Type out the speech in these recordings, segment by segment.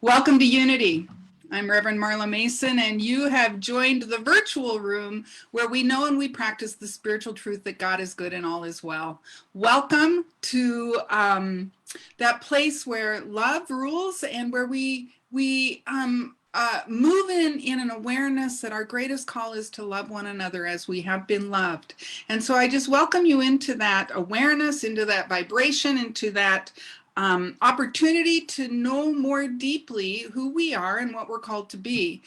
Welcome to Unity. I'm Reverend Marla Mason, and you have joined the virtual room where we know and we practice the spiritual truth that God is good and all is well. Welcome to that place where love rules and where we move in an awareness that our greatest call is to love one another as we have been loved. And so I just welcome you into that awareness, into that vibration, into that opportunity to know more deeply who we are and what we're called to be.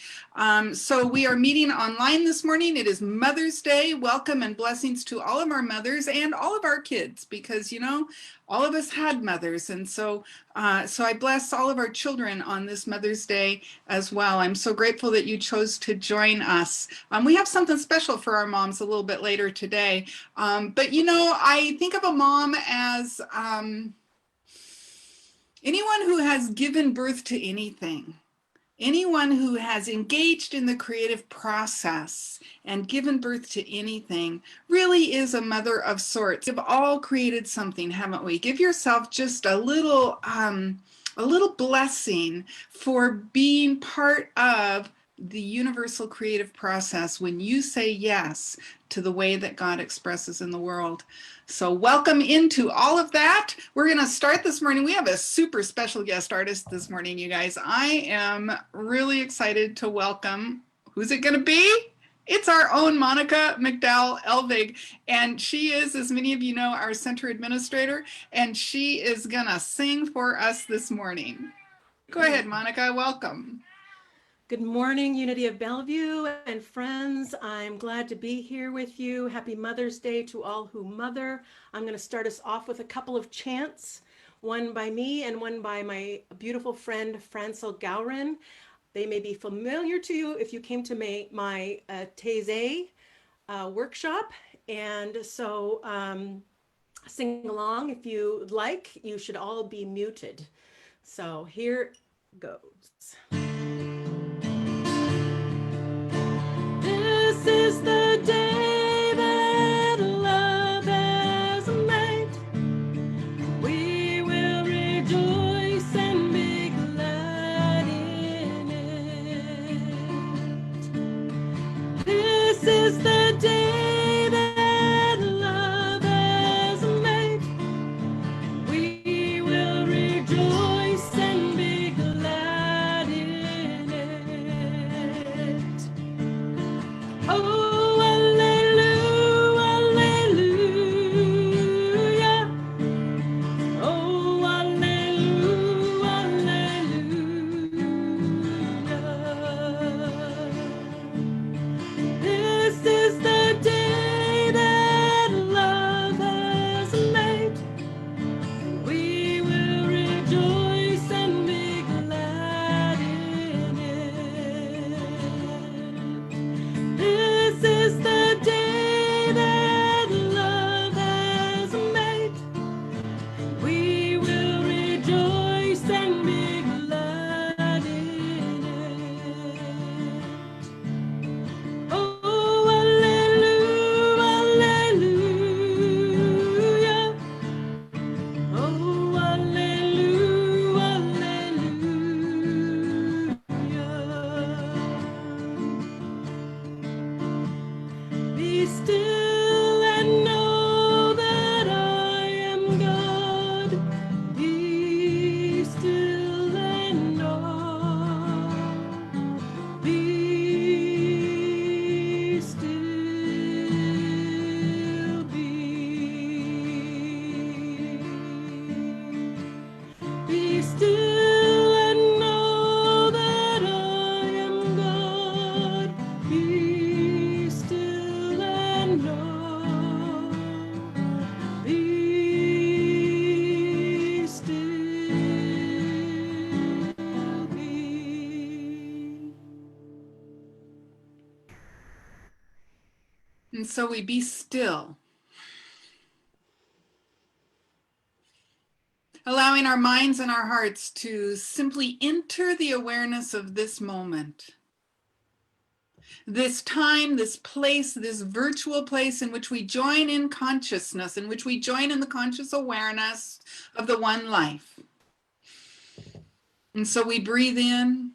So we are meeting online this morning. It is Mother's Day. Welcome and blessings to all of our mothers and all of our kids, because you know, all of us had mothers, and so I bless all of our children on this Mother's Day as well. I'm so grateful that you chose to join us. We have something special for our moms a little bit later today, but you know, I think of a mom as anyone who has given birth to anything, anyone who has engaged in the creative process and given birth to anything really is a mother of sorts. We've all created something, haven't we? Give yourself just a little blessing for being part of the universal creative process when you say yes to the way that God expresses in the world. So welcome into all of that. We're going to start this morning. We have a super special guest artist this morning, you guys. I am really excited to welcome, who's it going to be? It's our own Monica McDowell Elvig, and she is, as many of you know, our center administrator, and she is going to sing for us this morning. Go ahead, Monica. Welcome. Good morning, Unity of Bellevue and friends. I'm glad to be here with you. Happy Mother's Day to all who mother. I'm going to start us off with a couple of chants, one by me and one by my beautiful friend, Francel Gowron. They may be familiar to you if you came to my Taizé workshop. And so sing along if you like. You should all be muted. So here goes. This is the day that love has made. We will rejoice and be glad in it. This is the day that love has made. We will rejoice and be glad in it. Oh, hallelujah, hallelujah. Oh, hallelujah, hallelujah. This is the day that love has made. We will rejoice and be glad in it. This is the day that love has made. We will rejoice and be glad in it. Oh, hallelujah, hallelujah. Oh, hallelujah, hallelujah. Be still and know that I am God. Be still and know. Be still, be still and know that I am God. Be still and know. Be still, be. And so we be still, allowing our minds and our hearts to simply enter the awareness of this moment. This time, this place, this virtual place in which we join in consciousness, in which we join in the conscious awareness of the one life. And so we breathe in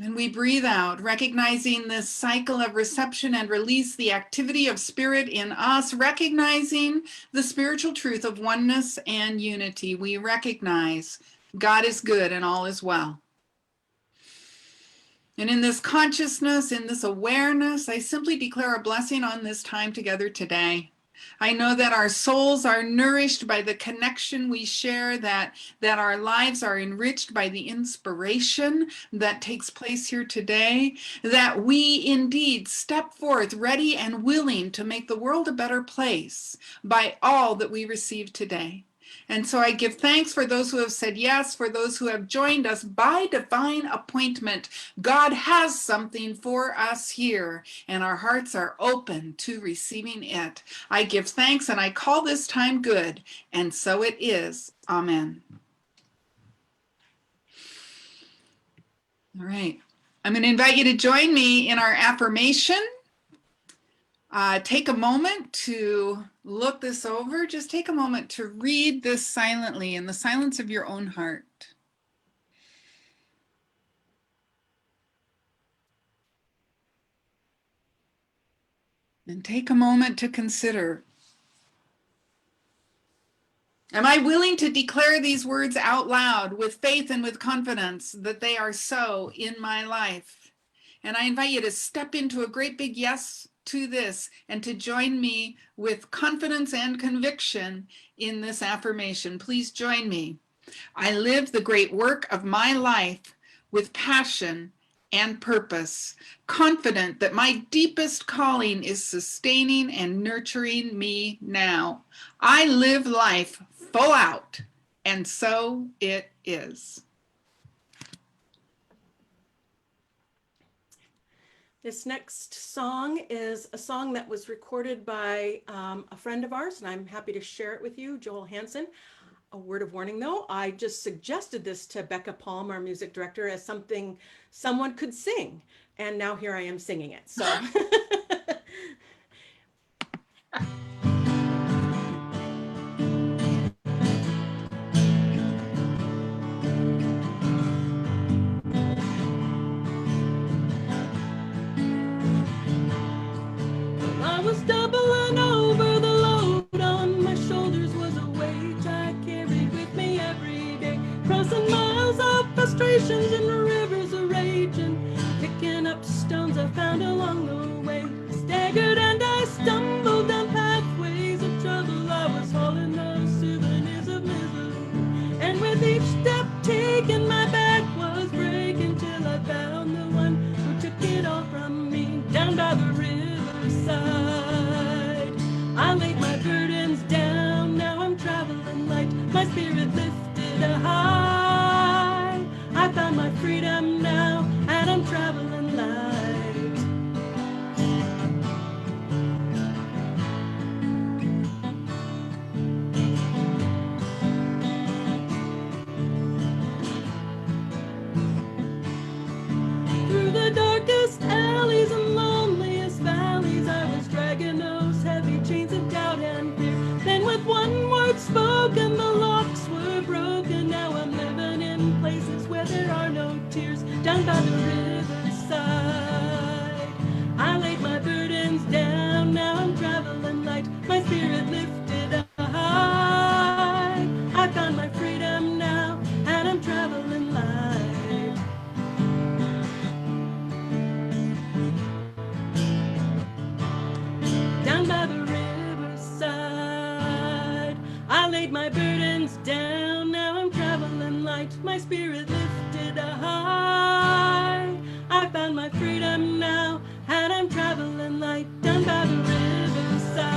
and we breathe out, recognizing this cycle of reception and release, the activity of spirit in us, recognizing the spiritual truth of oneness and unity. We recognize God is good and all is well. And in this consciousness, in this awareness, I simply declare a blessing on this time together today. I know that our souls are nourished by the connection we share, that our lives are enriched by the inspiration that takes place here today, that we indeed step forth ready and willing to make the world a better place by all that we receive today. And so I give thanks for those who have said yes, for those who have joined us by divine appointment. God has something for us here, and our hearts are open to receiving it. I give thanks and I call this time good, and so it is. Amen. All right. I'm going to invite you to join me in our affirmation. Take a moment to look this over. Just take a moment to read this silently in the silence of your own heart. And take a moment to consider, am I willing to declare these words out loud with faith and with confidence that they are so in my life? And I invite you to step into a great big yes to this and to join me with confidence and conviction in this affirmation. Please join me. I live the great work of my life with passion and purpose, confident that my deepest calling is sustaining and nurturing me now. I live life full out, and so it is. This next song is a song that was recorded by a friend of ours, and I'm happy to share it with you, Joel Hansen. A word of warning though, I just suggested this to Becca Palm, our music director, as something someone could sing. And now here I am singing it. So I was doubling over, the load on my shoulders was a weight I carried with me every day, crossing miles of frustrations and rivers of rage, and picking up stones I found along the way. I staggered and I stumbled down pathways of trouble. I was hauling those souvenirs of misery, and with each step taken my back was breaking, till I found the one who took it all from me down by the riverside. I laid my burdens down, now I'm traveling light, my spirit lifted high. I found my freedom now, and I'm traveling light. Through the darkest alleys and loneliest valleys, I was dragging those heavy chains of doubt and fear. Then with one word spoken, the locks were broken. Now I'm living in places where there are no tears, down by the riverside. I laid my burdens down, now I'm traveling light, my spirit lifted high. I found my freedom now, and I'm traveling light. Down by the riverside, I laid my burdens down, now I'm traveling light, my spirit lifted high. I found my freedom now, and I'm traveling light. Down by the riverside,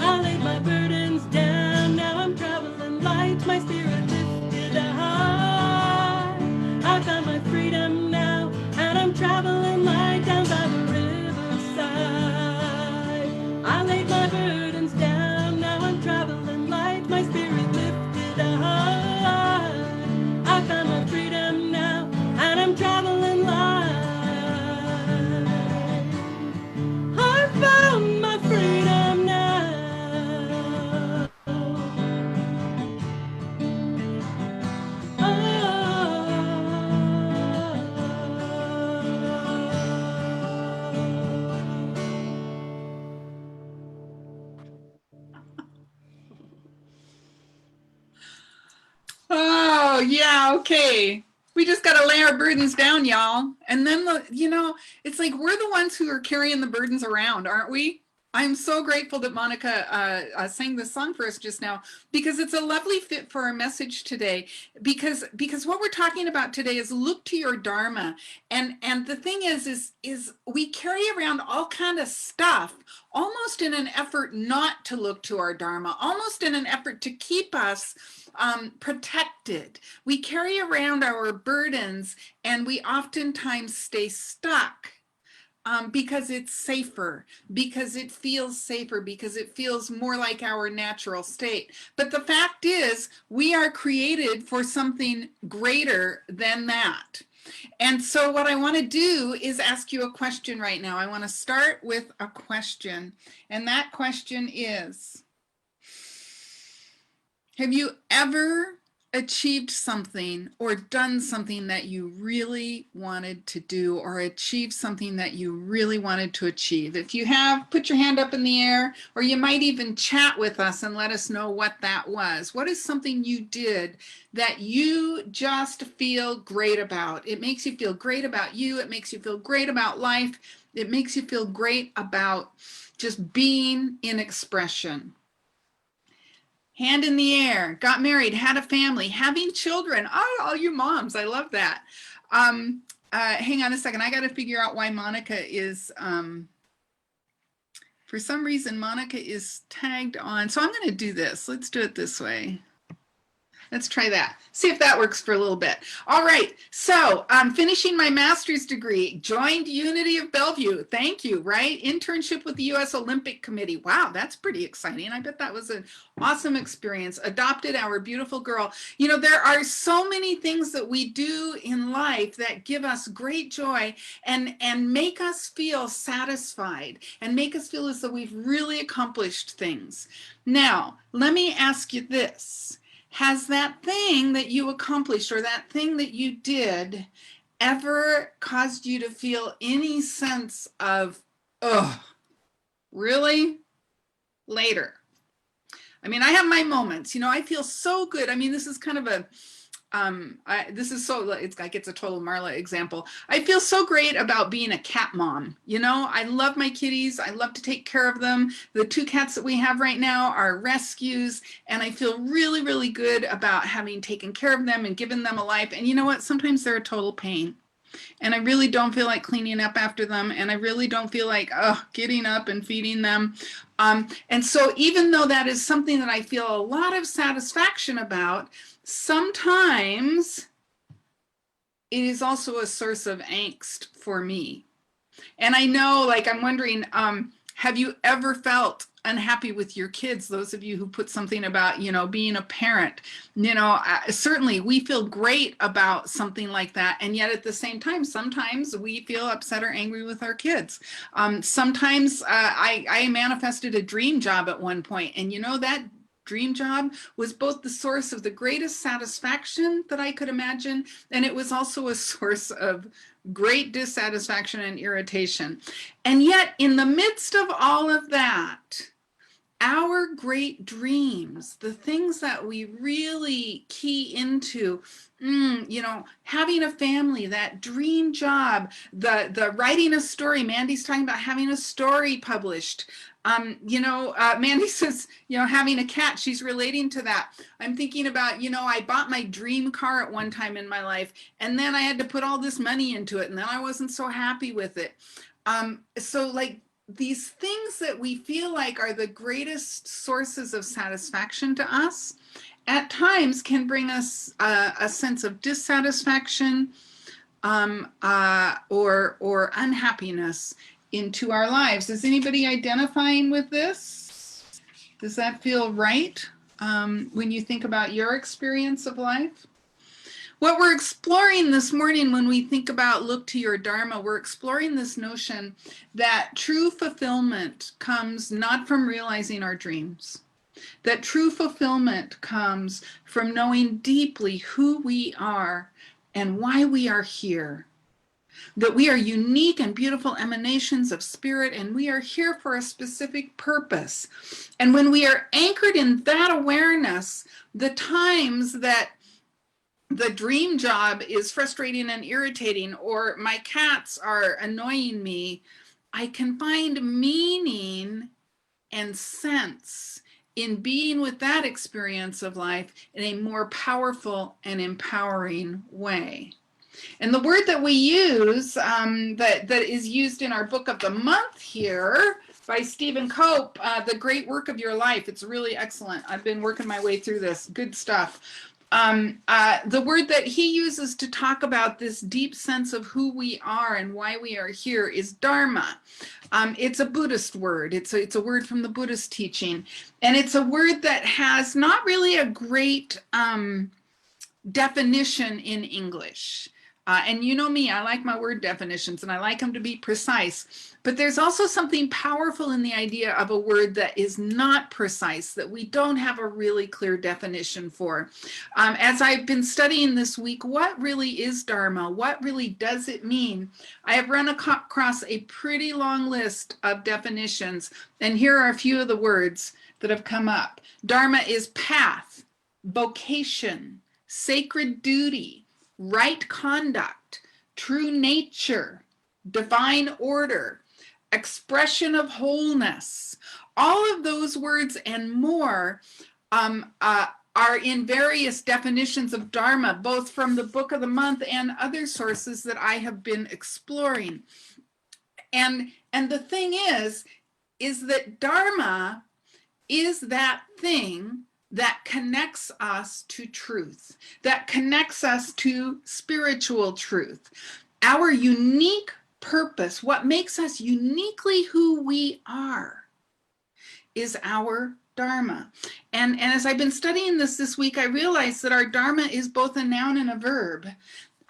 I laid my burdens down, now I'm traveling light, my spirit lifted high. I found my freedom now, and I'm traveling light. Down by the riverside, I laid my burdens down, now I'm traveling light, my spirit lifted high. yeah, okay. We just got to lay our burdens down, y'all. And then, it's like we're the ones who are carrying the burdens around, aren't we? I'm so grateful that Monica sang this song for us just now, because it's a lovely fit for our message today. Because what we're talking about today is look to your Dharma, and the thing is we carry around all kind of stuff, almost in an effort not to look to our Dharma, almost in an effort to keep us protected. We carry around our burdens, and we oftentimes stay stuck. Because it's safer, because it feels safer, because it feels more like our natural state. But the fact is, we are created for something greater than that. And so what I want to do is ask you a question right now. I want to start with a question. And that question is, have you ever achieved something or done something that you really wanted to do, or achieved something that you really wanted to achieve? If you have, put your hand up in the air, or you might even chat with us and let us know what that was. What is something you did that you just feel great about? It makes you feel great about you. It makes you feel great about life. It makes you feel great about just being in expression. Hand in the air, got married, had a family, having children. Oh, all you moms, I love that. Hang on a second. I got to figure out why Monica is, for some reason, Monica is tagged on. So I'm going to do this. Let's do it this way. Let's try that. See if that works for a little bit. All right. So I'm finishing my master's degree, joined Unity of Bellevue. Thank you, right? Internship with the U.S. Olympic Committee. Wow, that's pretty exciting. I bet that was an awesome experience. Adopted our beautiful girl. You know, there are so many things that we do in life that give us great joy and make us feel satisfied and make us feel as though we've really accomplished things. Now, let me ask you this. Has that thing that you accomplished or that thing that you did ever caused you to feel any sense of, oh, really? Later. I mean, I have my moments, I feel so good. I mean, this is kind of a, it's like it's a total Marla example. I feel so great about being a cat mom. I love my kitties. I love to take care of them. The 2 cats that we have right now are rescues, and I feel really, really good about having taken care of them and given them a life. And you know what? Sometimes they're a total pain. And I really don't feel like cleaning up after them. And I really don't feel like getting up and feeding them. And so even though that is something that I feel a lot of satisfaction about, sometimes it is also a source of angst for me. And I know, like, I'm wondering, have you ever felt unhappy with your kids? Those of you who put something about, being a parent, certainly we feel great about something like that. And yet at the same time, sometimes we feel upset or angry with our kids. Sometimes I manifested a dream job at one point, and that dream job was both the source of the greatest satisfaction that I could imagine, and it was also a source of great dissatisfaction and irritation. And yet, in the midst of all of that, our great dreams, the things that we really key into, having a family, that dream job, the writing a story. Mandy's talking about having a story published. Mandy says, having a cat, she's relating to that. I'm thinking about, I bought my dream car at one time in my life, and then I had to put all this money into it, and then I wasn't so happy with it. So like, these things that we feel like are the greatest sources of satisfaction to us, at times can bring us a sense of dissatisfaction or unhappiness into our lives. Is anybody identifying with this? Does that feel right when you think about your experience of life? What we're exploring this morning when we think about look to your Dharma, we're exploring this notion that true fulfillment comes not from realizing our dreams, that true fulfillment comes from knowing deeply who we are and why we are here, that we are unique and beautiful emanations of spirit, and we are here for a specific purpose. And when we are anchored in that awareness, the times that the dream job is frustrating and irritating, or my cats are annoying me, I can find meaning and sense in being with that experience of life in a more powerful and empowering way. And the word that we use, that is used in our book of the month here by Stephen Cope, The Great Work of Your Life. It's really excellent. I've been working my way through this. Good stuff. The word that he uses to talk about this deep sense of who we are and why we are here is Dharma. It's a Buddhist word. It's a word from the Buddhist teaching. And it's a word that has not really a great definition in English. And you know me, I like my word definitions and I like them to be precise. But there's also something powerful in the idea of a word that is not precise, that we don't have a really clear definition for. As I've been studying this week, what really is Dharma? What really does it mean? I have run across a pretty long list of definitions, and here are a few of the words that have come up. Dharma is path, vocation, sacred duty, right conduct, true nature, divine order, expression of wholeness. All of those words and more are in various definitions of Dharma, both from the Book of the Month and other sources that I have been exploring. And the thing is that Dharma is that thing that connects us to truth, that connects us to spiritual truth. Our unique purpose, what makes us uniquely who we are, is our Dharma. And as I've been studying this week, I realized that our Dharma is both a noun and a verb.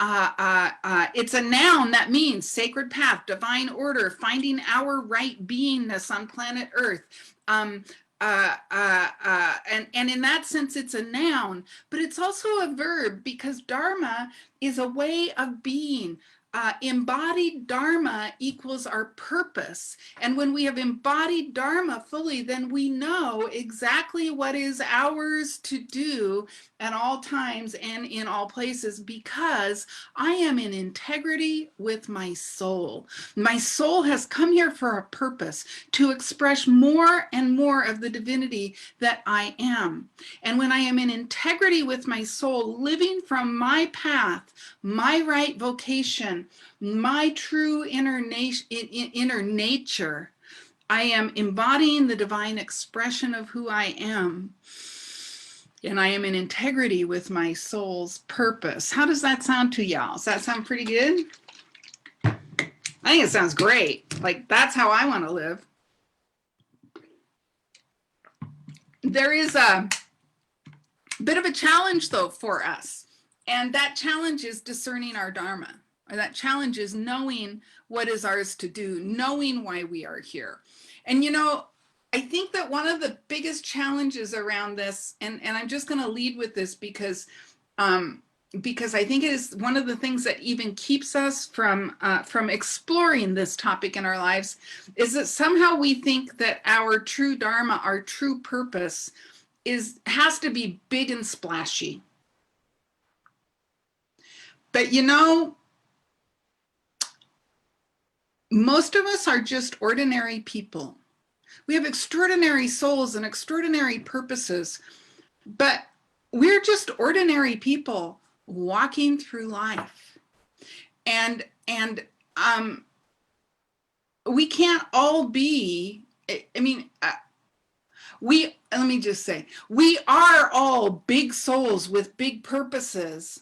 It's a noun that means sacred path, divine order, finding our right beingness on planet Earth. And in that sense, it's a noun, but it's also a verb because Dharma is a way of being. Embodied Dharma equals our purpose. And when we have embodied Dharma fully, then we know exactly what is ours to do at all times and in all places, because I am in integrity with my soul. My soul has come here for a purpose, to express more and more of the divinity that I am. And when I am in integrity with my soul, living from my path, my right vocation, my true inner nature, I am embodying the divine expression of who I am. And I am in integrity with my soul's purpose. How does that sound to y'all? Does that sound pretty good? I think it sounds great. Like, that's how I want to live. There is a bit of a challenge, though, for us. And that challenge is discerning our Dharma. Or that challenge is knowing what is ours to do, knowing why we are here. And, you know, I think that one of the biggest challenges around this, and I'm just going to lead with this because I think it is one of the things that even keeps us from exploring this topic in our lives, is that somehow we think that our true Dharma, our true purpose, has to be big and splashy. But you know, most of us are just ordinary people. We have extraordinary souls and extraordinary purposes, but we're just ordinary people walking through life. And we can't all be, I mean, let me just say, we are all big souls with big purposes,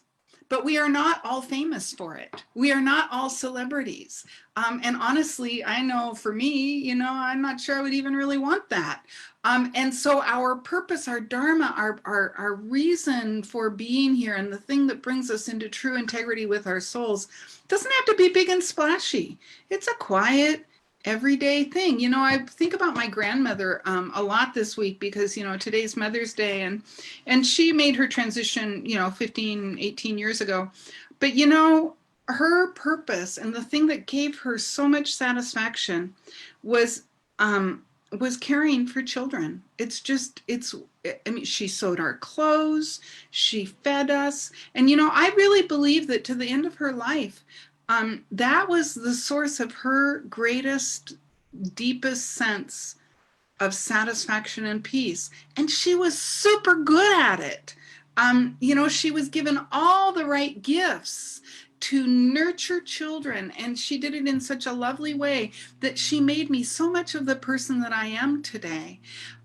but we are not all famous for it. We are not all celebrities. And honestly, I know for me, you know, I'm not sure I would even really want that. And so our purpose, our Dharma, our reason for being here, and the thing that brings us into true integrity with our souls doesn't have to be big and splashy. It's a quiet, everyday thing. You know, I think about my grandmother a lot this week because, you know, today's Mother's Day, and she made her transition, you know, 15, 18 years ago. But, you know, her purpose and the thing that gave her so much satisfaction was caring for children. It's I mean, she sewed our clothes, she fed us. And, I really believe that to the end of her life, that was the source of her greatest, deepest sense of satisfaction and peace. And she was super good at it. She was given all the right gifts to nurture children, and she did it in such a lovely way that she made me so much of the person that I am today.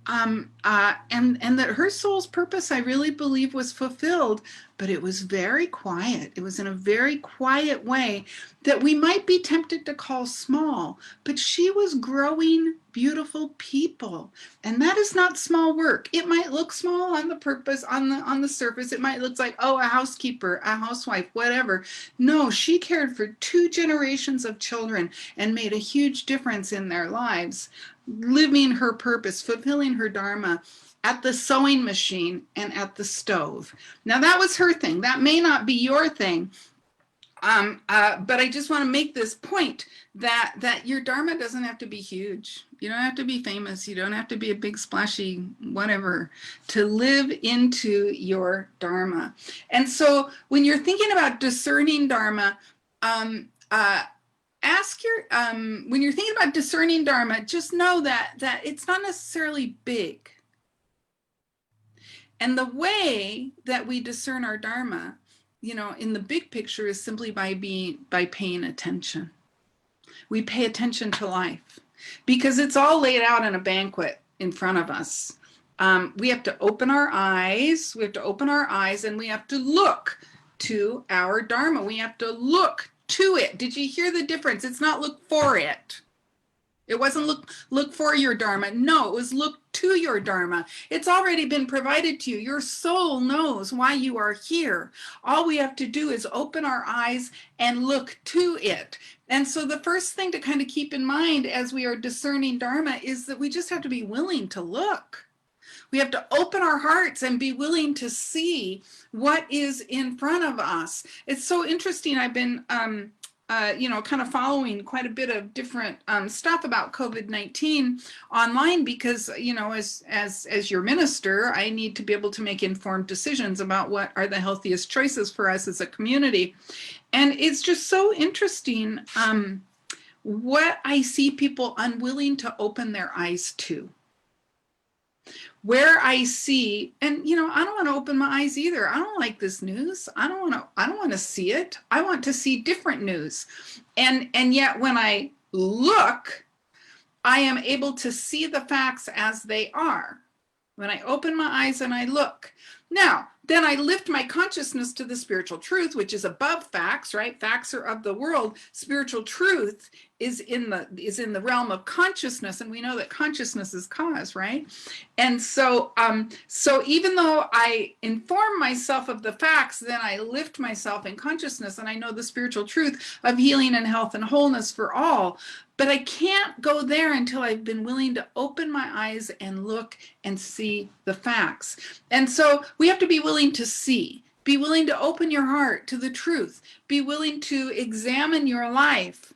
And that her soul's purpose, I really believe, was fulfilled, but it was very quiet. It was in a very quiet way that we might be tempted to call small, but she was growing beautiful people, and that is not small work. It might look small on the purpose, on the surface. It might look like, oh, a housekeeper, a housewife, whatever. No, she cared for 2 generations of children and made a huge difference in their lives, living her purpose, fulfilling her Dharma at the sewing machine and at the stove. Now, that was her thing. That may not be your thing. But I just want to make this point that your Dharma doesn't have to be huge. You don't have to be famous. You don't have to be a big splashy whatever to live into your Dharma. And so when you're thinking about discerning Dharma, when you're thinking about discerning Dharma, just know that it's not necessarily big. And the way that we discern our Dharma, in the big picture, is simply by paying attention. We pay attention to life because it's all laid out in a banquet in front of us. We have to open our eyes. We have to open our eyes, and we have to look to our Dharma. We have to look to it. Did you hear the difference? It's not look for it. It wasn't look for your Dharma. No, it was look to your Dharma. It's already been provided to you. Your soul knows why you are here. All we have to do is open our eyes and look to it. And so the first thing to kind of keep in mind as we are discerning Dharma is that we just have to be willing to look. We have to open our hearts and be willing to see what is in front of us. It's so interesting. I've been kind of following quite a bit of different stuff about COVID-19 online because, as your minister, I need to be able to make informed decisions about what are the healthiest choices for us as a community. And it's just so interesting what I see people unwilling to open their eyes to. Where I see, and I don't want to open my eyes either. I don't like this news. I don't want to see it. I want to see different news. And yet when I look, I am able to see the facts as they are. When I open my eyes and I look. Now, then I lift my consciousness to the spiritual truth, which is above facts, right? Facts are of the world. Spiritual truth is in the realm of consciousness, and we know that consciousness is cause, right? And so even though I inform myself of the facts, then I lift myself in consciousness, and I know the spiritual truth of healing and health and wholeness for all. But I can't go there until I've been willing to open my eyes and look and see the facts. And so we have to be willing to see, be willing to open your heart to the truth, be willing to examine your life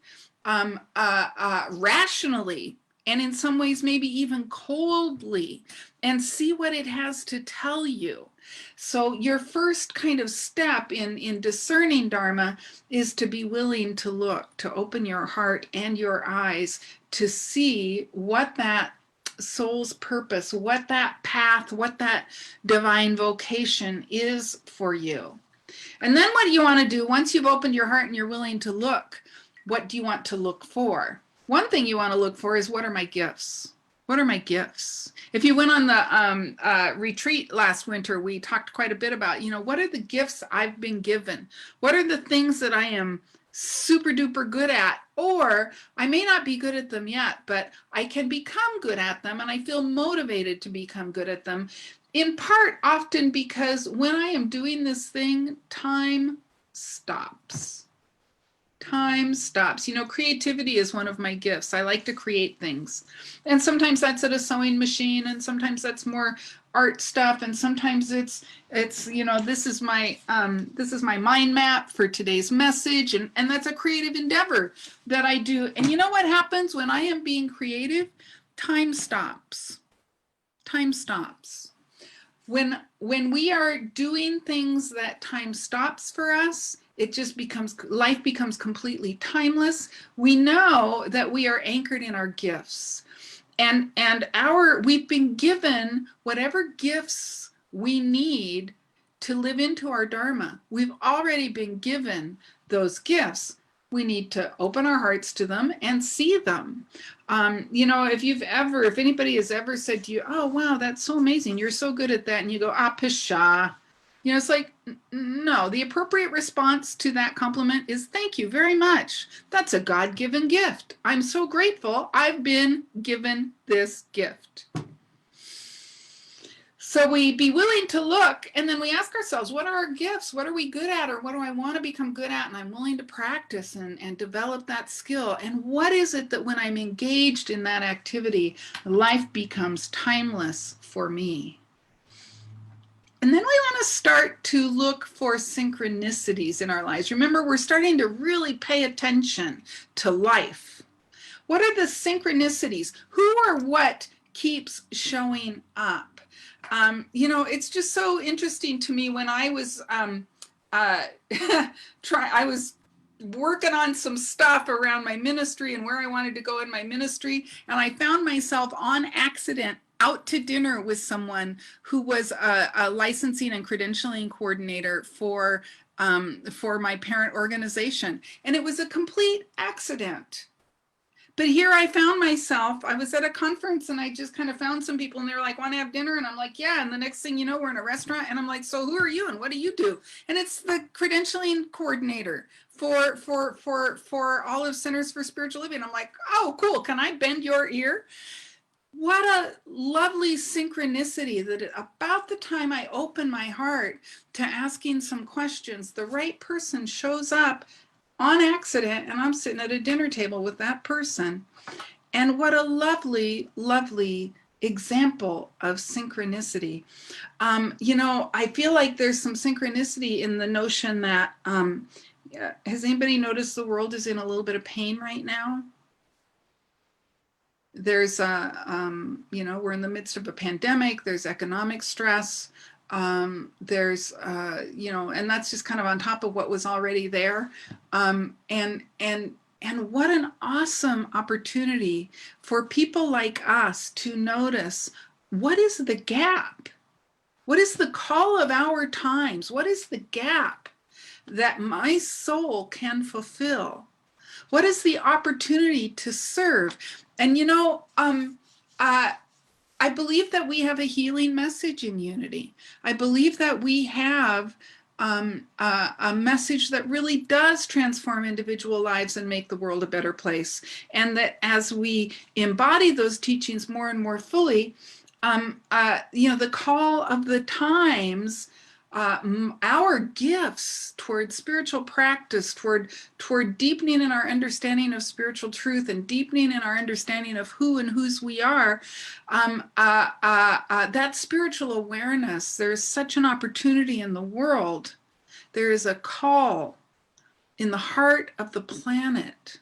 rationally, and in some ways maybe even coldly, and see what it has to tell you. So your first kind of step in discerning Dharma is to be willing to look, to open your heart and your eyes to see what that soul's purpose, what that path, what that divine vocation is for you. And then what do you want to do once you've opened your heart and you're willing to look? What do you want to look for? One thing you want to look for is, what are my gifts? What are my gifts? If you went on the retreat last winter, we talked quite a bit about, what are the gifts I've been given? What are the things that I am super duper good at? Or I may not be good at them yet, but I can become good at them, and I feel motivated to become good at them. In part, often because when I am doing this thing, time stops. Time stops. Creativity is one of my gifts. I like to create things. And sometimes that's at a sewing machine, and sometimes that's more art stuff, and sometimes it's this is my mind map for today's message, and that's a creative endeavor that I do. And you know what happens when I am being creative? Time stops. Time stops. when we are doing things that time stops for us, it just becomes, life becomes completely timeless. We know that we are anchored in our gifts, and our, we've been given whatever gifts we need to live into our Dharma. We've already been given those gifts. We need to open our hearts to them and see them. If anybody has ever said to you, "Oh, wow, that's so amazing. You're so good at that." And you go, "Ah, pshaw." It's like, no, the appropriate response to that compliment is, "Thank you very much. That's a God-given gift. I'm so grateful I've been given this gift." So we be willing to look, and then we ask ourselves, what are our gifts? What are we good at? Or what do I want to become good at? And I'm willing to practice and develop that skill. And what is it that when I'm engaged in that activity, life becomes timeless for me? And then we want to start to look for synchronicities in our lives. Remember, we're starting to really pay attention to life. What are the synchronicities? Who or what keeps showing up? It's just so interesting to me when I was I was working on some stuff around my ministry and where I wanted to go in my ministry, and I found myself on accident out to dinner with someone who was a licensing and credentialing coordinator for my parent organization, and it was a complete accident. But here I found myself, I was at a conference and I just kind of found some people and they were like, "Want to have dinner?" And I'm like, "Yeah." And the next thing you know, we're in a restaurant and I'm like, "So who are you and what do you do?" And it's the credentialing coordinator for all of Centers for Spiritual Living. I'm like, "Oh, cool. Can I bend your ear?" What a lovely synchronicity that about the time I open my heart to asking some questions, the right person shows up on accident, and I'm sitting at a dinner table with that person. And what a lovely, lovely example of synchronicity. I feel like there's some synchronicity in the notion that, has anybody noticed the world is in a little bit of pain right now? There's we're in the midst of a pandemic, there's economic stress, there's and that's just kind of on top of what was already there. And what an awesome opportunity for people like us to notice, what is the gap? What is the call of our times? What is the gap that my soul can fulfill? What is the opportunity to serve? And I believe that we have a healing message in unity. I believe that we have a message that really does transform individual lives and make the world a better place. And that as we embody those teachings more and more fully, the call of the times, our gifts toward spiritual practice, toward deepening in our understanding of spiritual truth and deepening in our understanding of who and whose we are, that spiritual awareness, there's such an opportunity in the world. There is a call in the heart of the planet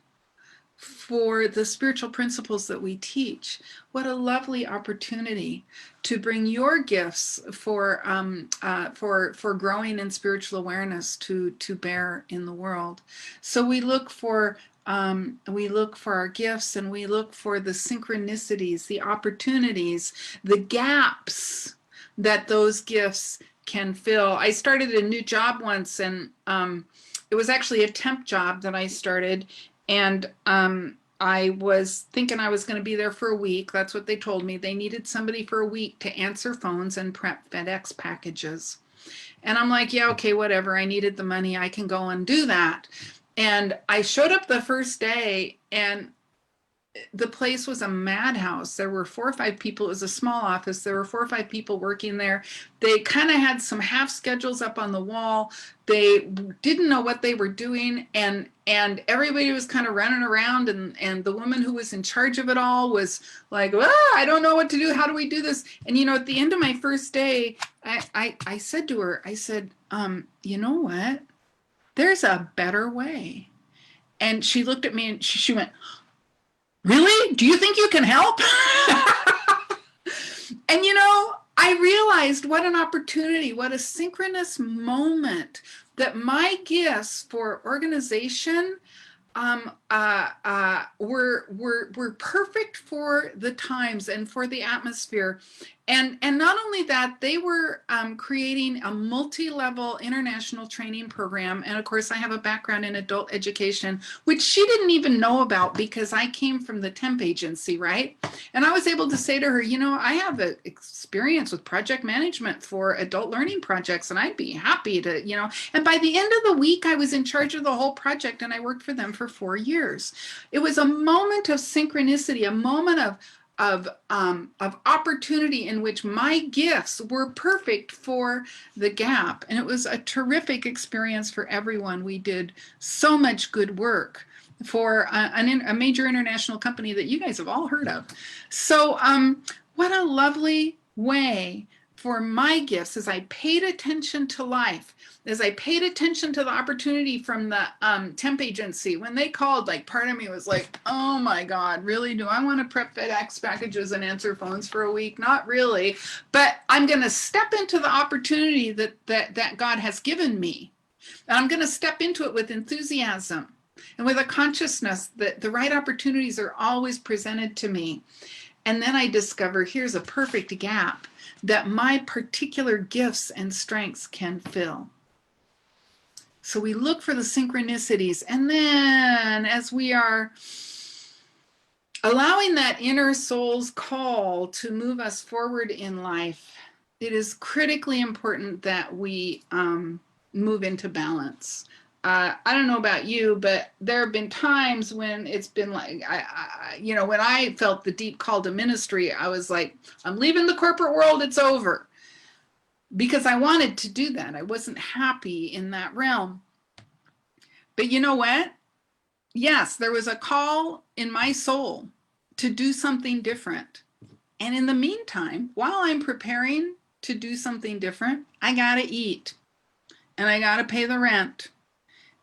for the spiritual principles that we teach. What a lovely opportunity to bring your gifts for growing in spiritual awareness to bear in the world. So we look for our gifts, and we look for the synchronicities, the opportunities, the gaps that those gifts can fill. I started a new job once, and it was actually a temp job that I started, and I was thinking I was going to be there for a week. That's what they told me. They needed somebody for a week to answer phones and prep FedEx packages. And I'm like, yeah, okay, whatever. I needed the money. I can go and do that. And I showed up the first day, and the place was a madhouse. There were 4 or 5 people. It was a small office. There were 4 or 5 people working there. They kind of had some half schedules up on the wall. They didn't know what they were doing, and everybody was kind of running around, and the woman who was in charge of it all was like, I don't know what to do. How do we do this? And at the end of my first day, I said to her, I said, you know what? There's a better way. And she looked at me and she went, "Really? Do you think you can help?" And I realized what an opportunity, what a synchronous moment that my gifts for organization were perfect for the times and for the atmosphere. And not only that, they were creating a multi-level international training program. And of course, I have a background in adult education, which she didn't even know about because I came from the temp agency, right? And I was able to say to her, you know, I have an experience with project management for adult learning projects, and I'd be happy to, you know. And by the end of the week, I was in charge of the whole project, and I worked for them for 4 years. It was a moment of synchronicity, a moment of opportunity in which my gifts were perfect for the gap. And it was a terrific experience for everyone. We did so much good work for a major international company that you guys have all heard of. So what a lovely way for my gifts as I paid attention to life, as I paid attention to the opportunity from the temp agency. When they called, like, part of me was like, oh my God, really? Do I want to prep FedEx packages and answer phones for a week? Not really. But I'm going to step into the opportunity that God has given me. And I'm going to step into it with enthusiasm and with a consciousness that the right opportunities are always presented to me. And then I discover here's a perfect gap that my particular gifts and strengths can fill. So we look for the synchronicities. And then as we are allowing that inner soul's call to move us forward in life, it is critically important that we move into balance. I don't know about you, but there have been times when it's been like, when I felt the deep call to ministry, I was like, I'm leaving the corporate world, it's over. Because I wanted to do that. I wasn't happy in that realm. But you know what? Yes, there was a call in my soul to do something different. And in the meantime, while I'm preparing to do something different, I got to eat and I got to pay the rent.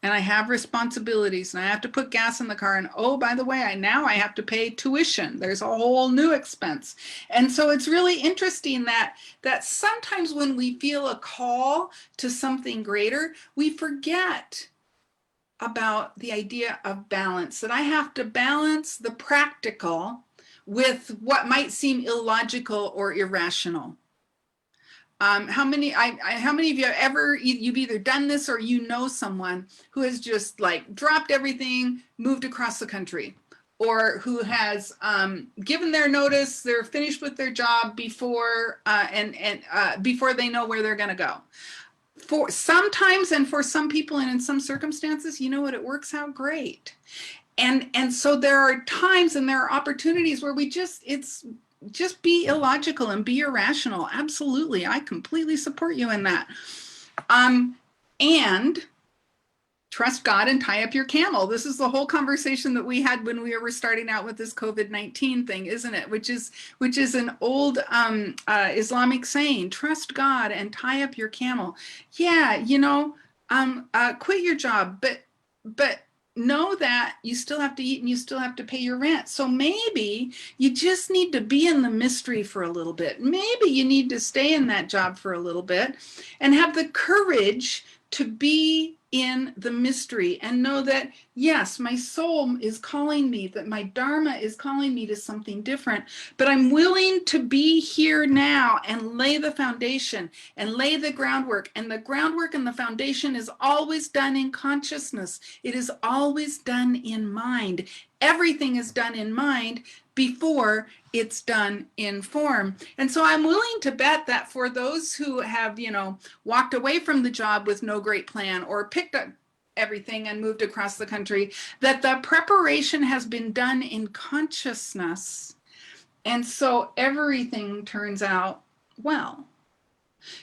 And I have responsibilities and I have to put gas in the car. And oh, by the way, now I have to pay tuition. There's a whole new expense. And so it's really interesting that sometimes when we feel a call to something greater, we forget about the idea of balance, that I have to balance the practical with what might seem illogical or irrational. How many of you have ever, you've either done this or you know someone who has just like dropped everything, moved across the country, or who has given their notice, they're finished with their job before before they know where they're going to go. For sometimes, and for some people and in some circumstances, you know what, it works out great. And so there are times and there are opportunities where we just be illogical and be irrational. Absolutely. I completely support you in that. And trust God and tie up your camel. This is the whole conversation that we had when we were starting out with this COVID-19 thing, isn't it? Which is an old Islamic saying, trust God and tie up your camel. Yeah, quit your job, but know that you still have to eat and you still have to pay your rent. So maybe you just need to be in the mystery for a little bit. Maybe you need to stay in that job for a little bit and have the courage to be in the mystery and know that, yes, my soul is calling me, that my Dharma is calling me to something different, but I'm willing to be here now and lay the foundation and lay the groundwork. And the groundwork and the foundation is always done in consciousness. It is always done in mind. Everything is done in mind before it's done in form. And so I'm willing to bet that for those who have, walked away from the job with no great plan or picked up everything and moved across the country, that the preparation has been done in consciousness. And so everything turns out well.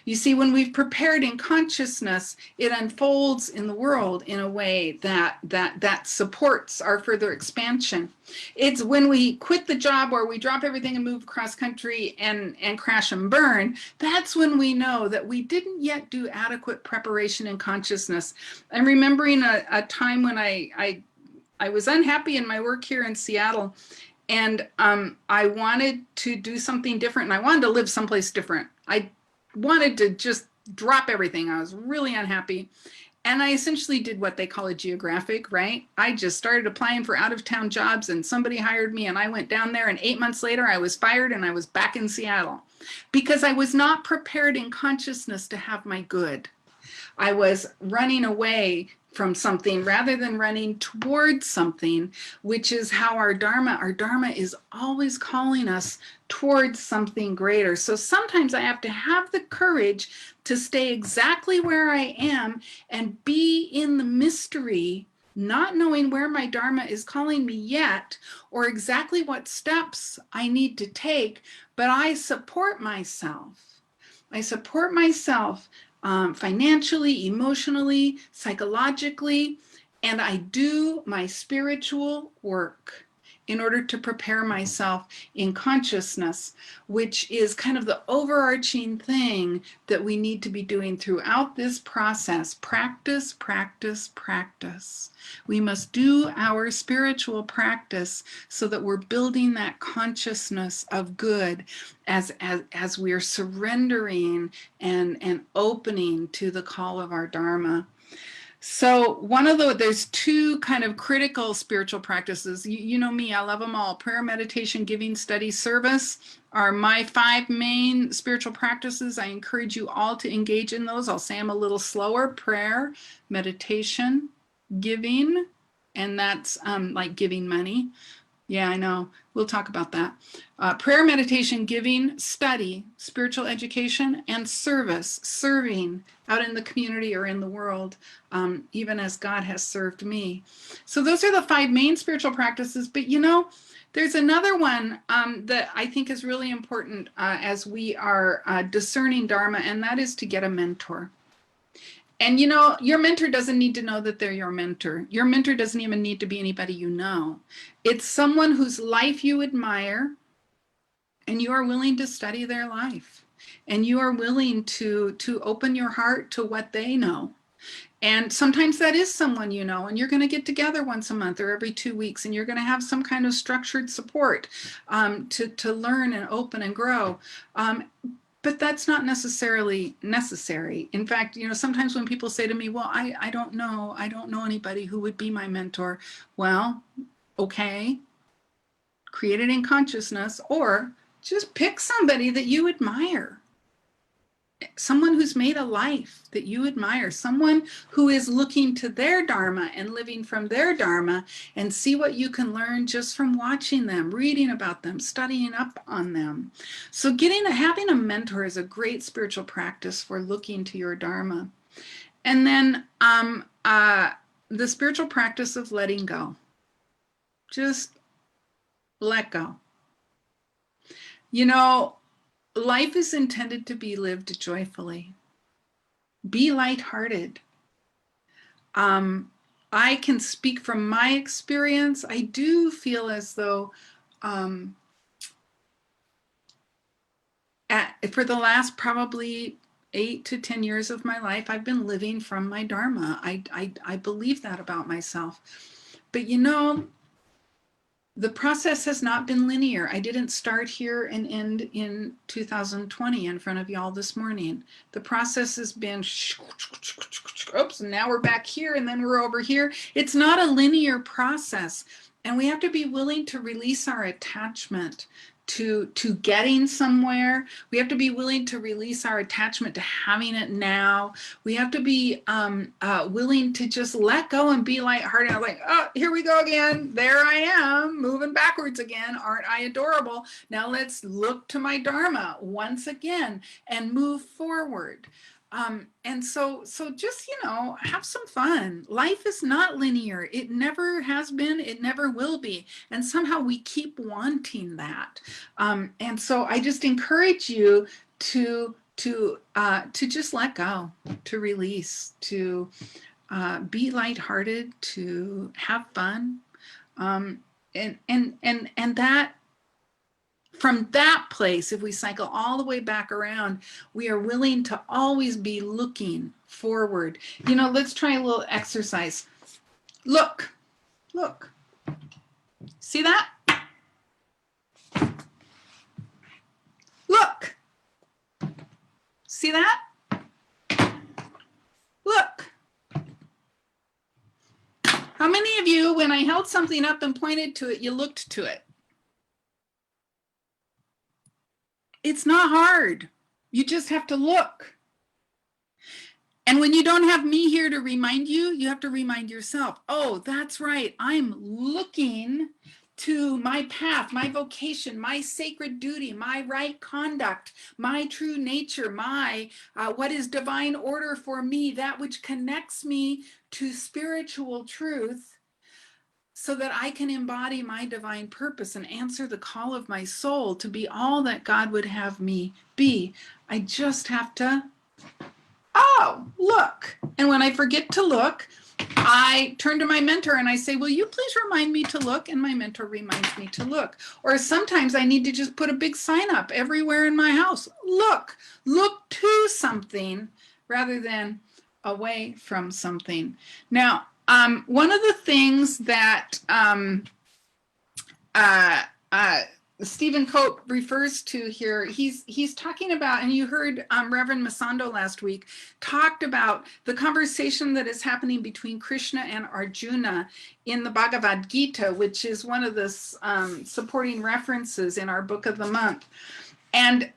You see, when we've prepared in consciousness, it unfolds in the world in a way that supports our further expansion. It's when we quit the job or we drop everything and move across country and crash and burn, that's when we know that we didn't yet do adequate preparation in consciousness. I'm remembering a time when I was unhappy in my work here in Seattle, and I wanted to do something different, and I wanted to live someplace different. I wanted to just drop everything. I was really unhappy. And I essentially did what they call a geographic, right? I just started applying for out of town jobs and somebody hired me and I went down there and 8 months later I was fired and I was back in Seattle because I was not prepared in consciousness to have my good. I was running away from something rather than running towards something, which is how our Dharma is always calling us towards something greater. So sometimes I have to have the courage to stay exactly where I am and be in the mystery, not knowing where my Dharma is calling me yet or exactly what steps I need to take, but I support myself. I support myself financially, emotionally, psychologically, and I do my spiritual work in order to prepare myself in consciousness, which is kind of the overarching thing that we need to be doing throughout this process. Practice, practice, practice. We must do our spiritual practice so that we're building that consciousness of good as we're surrendering and opening to the call of our Dharma. So there's two kind of critical spiritual practices. You know me, I love them all. Prayer, meditation, giving, study, service are my 5 main spiritual practices. I encourage you all to engage in those. I'll say them a little slower. Prayer, meditation, giving, and that's like giving money. Yeah, I know. We'll talk about that. Prayer, meditation, giving, study, spiritual education, and service, serving out in the community or in the world, even as God has served me. So those are the 5 main spiritual practices. But there's another one that I think is really important as we are discerning Dharma, and that is to get a mentor. And your mentor doesn't need to know that they're your mentor. Your mentor doesn't even need to be anybody you know. It's someone whose life you admire and you are willing to study their life. And you are willing to open your heart to what they know. And sometimes that is someone you know, and you're going to get together once a month or every 2 weeks, and you're going to have some kind of structured support to learn and open and grow. But that's not necessarily necessary. In fact, sometimes when people say to me, well, I don't know anybody who would be my mentor. Well, okay, create it in consciousness, or just pick somebody that you admire. Someone who's made a life that you admire, someone who is looking to their Dharma and living from their Dharma, and see what you can learn just from watching them, reading about them, studying up on them. So having a mentor is a great spiritual practice for looking to your Dharma. And then the spiritual practice of letting go. Just let go. Life is intended to be lived joyfully. Be lighthearted. I can speak from my experience. I do feel as though for the last probably 8 to 10 years of my life, I've been living from my Dharma. I believe that about myself. But the process has not been linear. I didn't start here and end in 2020 in front of y'all this morning. The process has been, oops, and now we're back here and then we're over here. It's not a linear process. And we have to be willing to release our attachment to getting somewhere. We have to be willing to release our attachment to having it now. We have to be willing to just let go and be lighthearted. Like, oh, here we go again. There I am, moving backwards again. Aren't I adorable? Now let's look to my Dharma once again and move forward. And so just, have some fun. Life is not linear. It never has been. It never will be. And somehow we keep wanting that. And so I just encourage you to just let go, to release, to be lighthearted, to have fun. And that, from that place, if we cycle all the way back around, we are willing to always be looking forward. Let's try a little exercise. Look. See that? Look. See that? Look. How many of you, when I held something up and pointed to it, you looked to it? It's not hard. You just have to look. And when you don't have me here to remind you, you have to remind yourself, oh, that's right. I'm looking to my path, my vocation, my sacred duty, my right conduct, my true nature, my what is divine order for me, that which connects me to spiritual truth, so that I can embody my divine purpose and answer the call of my soul to be all that God would have me be. I just have to, oh, look. And when I forget to look, I turn to my mentor and I say, will you please remind me to look? And my mentor reminds me to look. Or sometimes I need to just put a big sign up everywhere in my house. Look to something rather than away from something. Now, one of the things that Stephen Cope refers to here, he's talking about, and you heard Reverend Masando last week talked about the conversation that is happening between Krishna and Arjuna in the Bhagavad Gita, which is one of the supporting references in our book of the month. And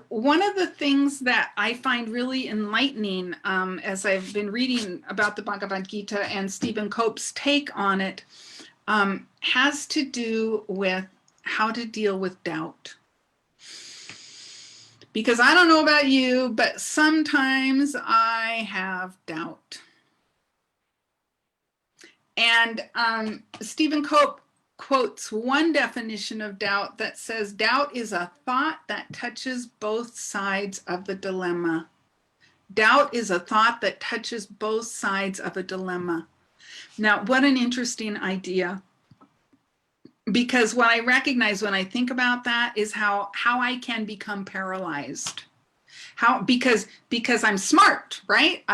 one of the things that I find really enlightening as I've been reading about the Bhagavad Gita and Stephen Cope's take on it has to do with how to deal with doubt. Because I don't know about you, but sometimes I have doubt. And Stephen Cope quotes one definition of doubt that says, doubt is a thought that touches both sides of the dilemma. Doubt is a thought that touches both sides of a dilemma. Now, what an interesting idea. Because what I recognize when I think about that is how I can become paralyzed. Because I'm smart, right?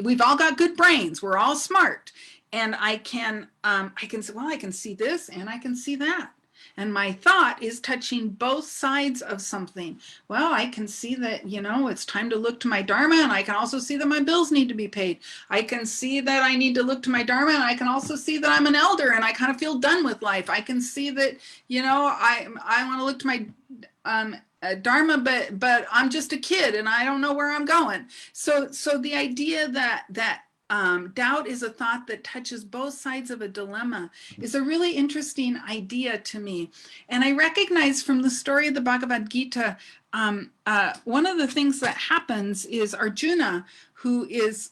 We've all got good brains. We're all smart. And I can say, well, I can see this and I can see that. And my thought is touching both sides of something. Well, I can see that, it's time to look to my Dharma, and I can also see that my bills need to be paid. I can see that I need to look to my Dharma, and I can also see that I'm an elder and I kind of feel done with life. I can see that, I want to look to my Dharma, but I'm just a kid and I don't know where I'm going. So the idea that doubt is a thought that touches both sides of a dilemma is a really interesting idea to me. And I recognize from the story of the Bhagavad Gita, one of the things that happens is Arjuna, who is,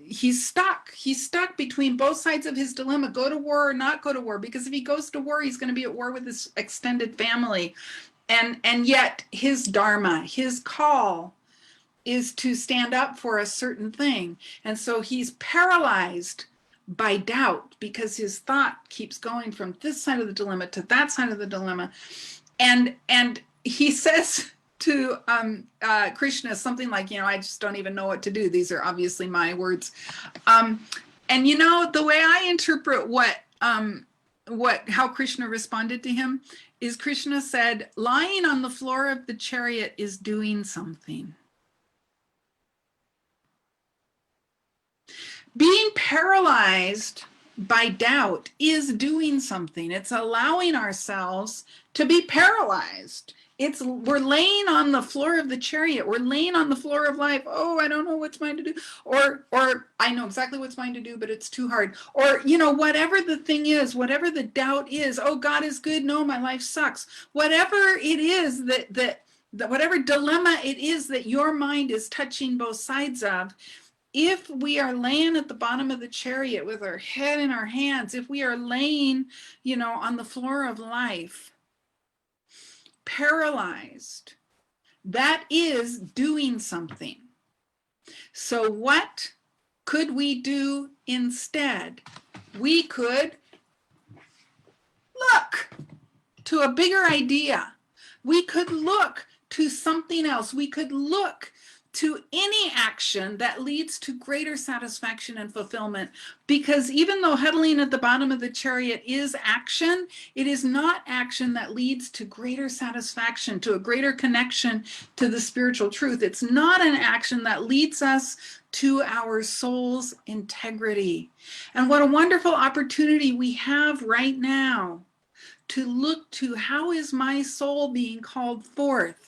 he's stuck between both sides of his dilemma, go to war or not go to war, because if he goes to war, he's going to be at war with his extended family. And yet his Dharma, his call, is to stand up for a certain thing. And so he's paralyzed by doubt because his thought keeps going from this side of the dilemma to that side of the dilemma. And he says to Krishna something like, I just don't even know what to do. These are obviously my words. And the way I interpret how Krishna responded to him is Krishna said, lying on the floor of the chariot is doing something. Being paralyzed by doubt is doing something. It's allowing ourselves to be paralyzed. We're laying on the floor of the chariot. We're laying on the floor of life. Oh, I don't know what's mine to do. Or I know exactly what's mine to do, but it's too hard. Or, whatever the thing is, whatever the doubt is, oh, God is good. No, my life sucks. Whatever it is that whatever dilemma it is that your mind is touching both sides of, if we are laying at the bottom of the chariot with our head in our hands, if we are laying, on the floor of life, paralyzed, that is doing something. So what could we do instead? We could look to a bigger idea. We could look to something else. We could look to any action that leads to greater satisfaction and fulfillment. Because even though huddling at the bottom of the chariot is action, it is not action that leads to greater satisfaction, to a greater connection to the spiritual truth. It's not an action that leads us to our soul's integrity. And what a wonderful opportunity we have right now to look to how is my soul being called forth.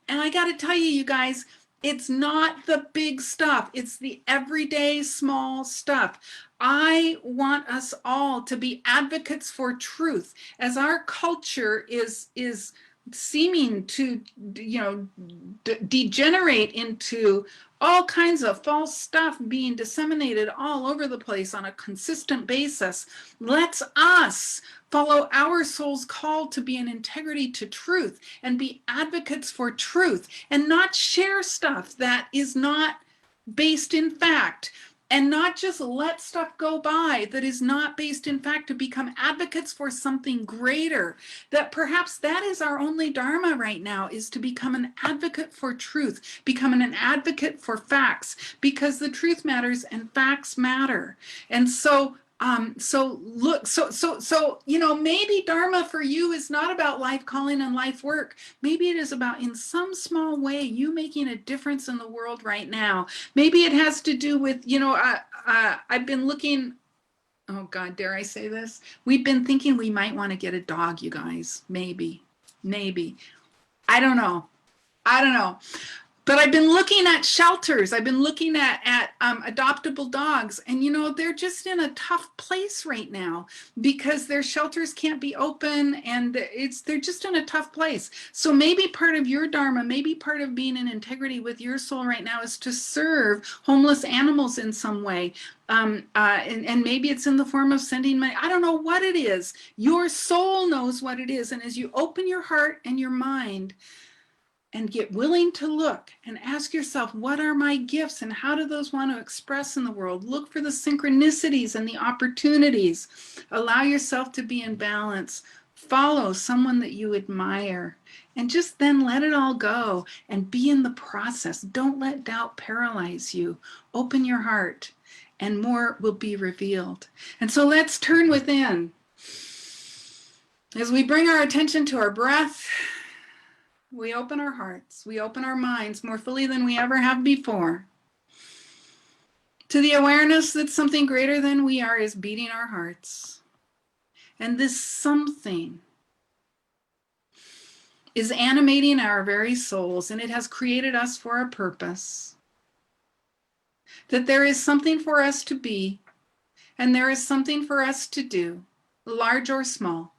And I got to tell you, you guys, it's not the big stuff. It's the everyday small stuff. I want us all to be advocates for truth as our culture is seeming to, degenerate into all kinds of false stuff being disseminated all over the place on a consistent basis. Let's us follow our soul's call to be in integrity to truth and be advocates for truth and not share stuff that is not based in fact, and not just let stuff go by that is not based in fact, to become advocates for something greater. That perhaps that is our only dharma right now, is to become an advocate for truth, becoming an advocate for facts, because the truth matters and facts matter. And so maybe dharma for you is not about life calling and life work. Maybe it is about, in some small way, you making a difference in the world right now. Maybe it has to do with, I've been looking, oh God, dare I say this? We've been thinking we might want to get a dog, you guys. Maybe. I don't know. But I've been looking at shelters. I've been looking at adoptable dogs, and they're just in a tough place right now because their shelters can't be open, and they're just in a tough place. So maybe part of your dharma, maybe part of being in integrity with your soul right now, is to serve homeless animals in some way. And maybe it's in the form of sending money. I don't know what it is. Your soul knows what it is, and as you open your heart and your mind and get willing to look and ask yourself, what are my gifts and how do those want to express in the world? Look for the synchronicities and the opportunities. Allow yourself to be in balance. Follow someone that you admire, and just then let it all go and be in the process. Don't let doubt paralyze you. Open your heart and more will be revealed. And so let's turn within. As we bring our attention to our breath, we open our hearts, we open our minds more fully than we ever have before, to the awareness that something greater than we are is beating our hearts. And this something is animating our very souls, and it has created us for a purpose. That there is something for us to be, and there is something for us to do, large or small.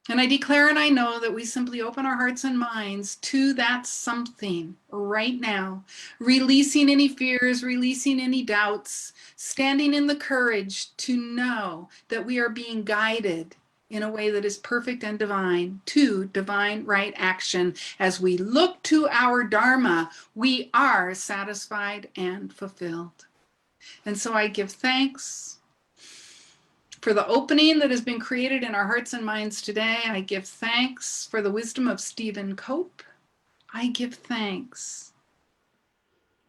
And I declare and I know that we simply open our hearts and minds to that something right now, releasing any fears, releasing any doubts, standing in the courage to know that we are being guided in a way that is perfect and divine to divine right action. As we look to our dharma, we are satisfied and fulfilled. And so I give thanks for the opening that has been created in our hearts and minds today. I give thanks for the wisdom of Stephen Cope. I give thanks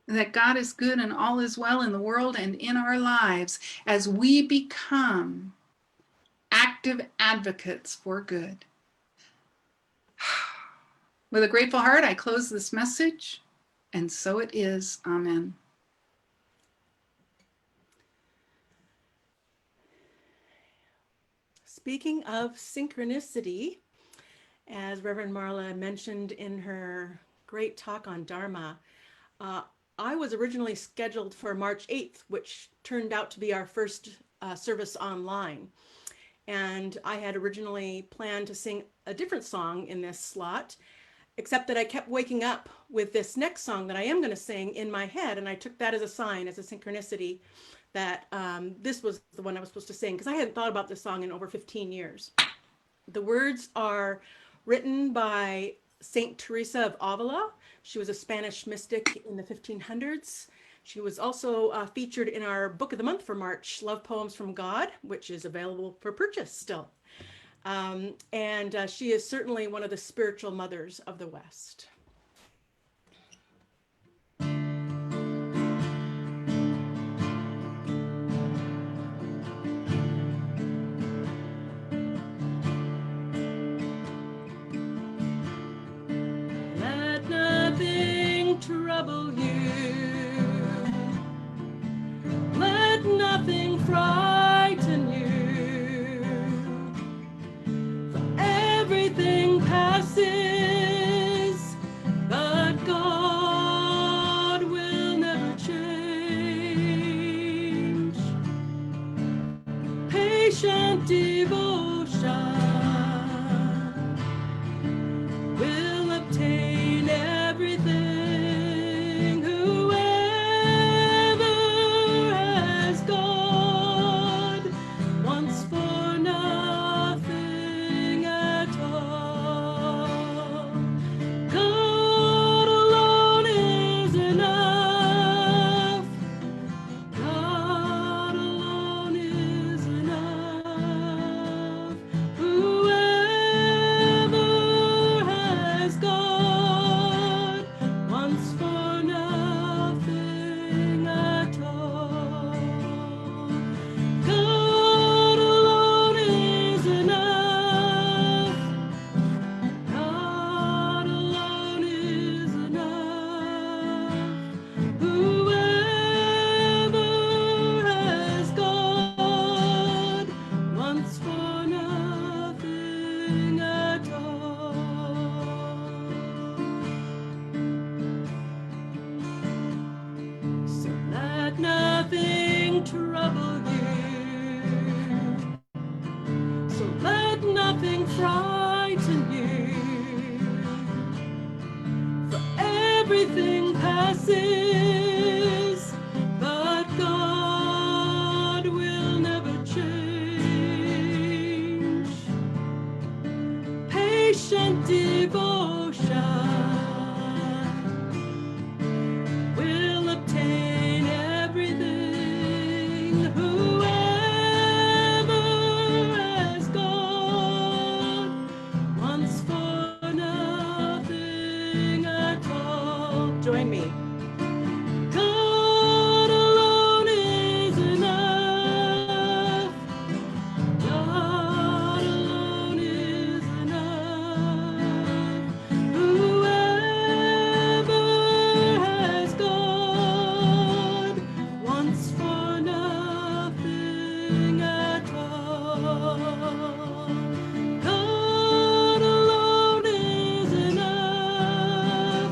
that God is good and all is well in the world and in our lives as we become active advocates for good. With a grateful heart, I close this message, and so it is. Amen. Speaking of synchronicity, as Reverend Marla mentioned in her great talk on Dharma, I was originally scheduled for March 8th, which turned out to be our first service online. And I had originally planned to sing a different song in this slot, except that I kept waking up with this next song that I am going to sing in my head. And I took that as a sign, as a synchronicity, that this was the one I was supposed to sing, because I hadn't thought about this song in over 15 years. The words are written by Saint Teresa of Avila. She was a Spanish mystic in the 1500s. She was also featured in our book of the month for March, Love Poems from God, which is available for purchase still. And she is certainly one of the spiritual mothers of the West. patient devotion will obtain everything. Whoever has God wants for nothing at all. God alone is enough. God alone is enough. Whoever has God wants for nothing at all. God alone is enough. God alone is enough. Whoever has God wants for nothing at all. So let nothing trouble you. So let nothing frighten you. For everything passes, but God will never change. Patient devotion will obtain everything. Whoever has God wants for nothing at all. Join me. God alone is enough. God alone is enough. Whoever has God wants for nothing at all. God alone is enough.